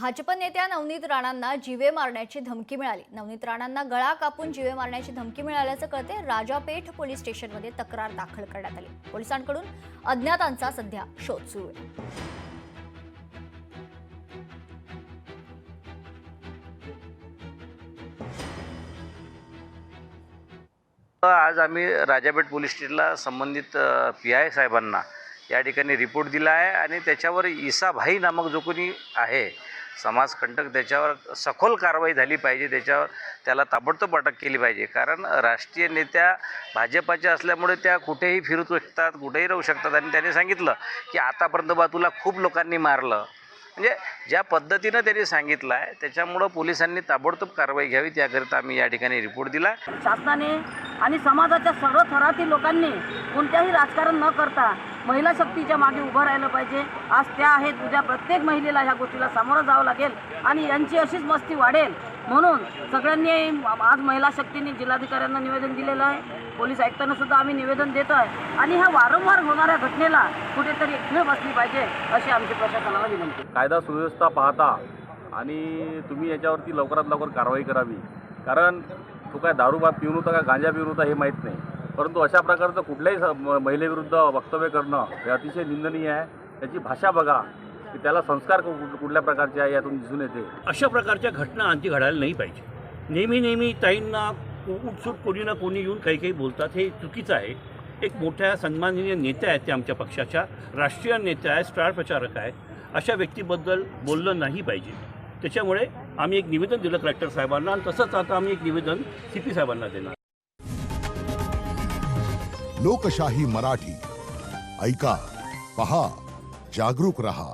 भाजप नेत्या नवनीत राणांना जीवे मारण्याची धमकी मिळाली। नवनीत राणांना गळा कापून जीवे मारण्याची धमकी मिळाल्याचं कळते। राजापेठ पोलीस स्टेशनमध्ये तक्रार दाखल करण्यात आली। पोलिसांकडून अज्ञातांचा सध्या शोध सुरू आहे। आज आम्ही राजापेठ पोलीस स्टेशनला संबंधित PI साहेबांना या ठिकाणी रिपोर्ट दिला आहे आणि त्याच्यावर ईसा भाई नामक जो कोणी आहे समाजकंटक त्याच्यावर सखोल कारवाई झाली पाहिजे। त्याला ताबडतोब अटक केली पाहिजे, कारण राष्ट्रीय नेत्या भाजपाच्या असल्यामुळे त्या कुठेही फिरू शकतात, कुठेही राहू शकतात। आणि त्यांनी सांगितलं की आतापर्यंत बा तुला खूप लोकांनी मारलं, म्हणजे ज्या पद्धतीनं त्यांनी सांगितलं आहे त्याच्यामुळं पोलिसांनी ताबडतोब कारवाई घ्यावी, त्याकरिता आम्ही या ठिकाणी रिपोर्ट दिला। शासनाने आणि समाजाच्या सर्व थरातील लोकांनी कोणत्याही राजकारण न करता महिला शक्तीच्या मागे उभं राहिलं पाहिजे। आज त्या आहेत, उद्या प्रत्येक महिलेला ह्या गोष्टीला सामोरं जावं लागेल आणि यांची अशीच मस्ती वाढेल। म्हणून सगळ्यांनी आज महिला शक्तीने जिल्हाधिकाऱ्यांना निवेदन दिलेलं आहे, पोलीस आयुक्तांना सुद्धा आम्ही निवेदन देतो आहे आणि ह्या वारंवार होणाऱ्या घटनेला कुठेतरी एक खीळ बसली पाहिजे अशी आमची प्रशासनाला विनंती। कायदा सुव्यवस्था पाहता आणि तुम्ही याच्यावरती लवकरात लवकर कारवाई करावी, कारण तो काय दारू पिऊन होता का गांजा पिऊन होता हे माहीत नाही, परंतु अशा प्रकारचं कुठल्याही महिलेविरुद्ध वक्तव्य करणं हे अतिशय निंदनीय आहे। त्याची भाषा बघा की त्याला संस्कार कुठल्या प्रकारचे आहे यातून दिसून येते। अशा प्रकारच्या घटना आणखी घडायला नाही पाहिजे। नेहमी ताईंना उठसूट कोणी ना कोणी येऊन काही बोलतात, हे चुकीचं आहे। एक मोठ्या सन्माननीय नेत्या आहेत, ते आमच्या पक्षाच्या राष्ट्रीय नेत्या आहेत, स्टार प्रचारक आहेत, अशा व्यक्तीबद्दल बोललं नाही पाहिजे। त्याच्यामुळे आम्ही एक निवेदन दिलं कलेक्टर साहेबांना आणि तसंच आता आम्ही एक निवेदन CP साहेबांना देणार। लोकशाही मराठी ऐका, पहा, जागरूक रहा।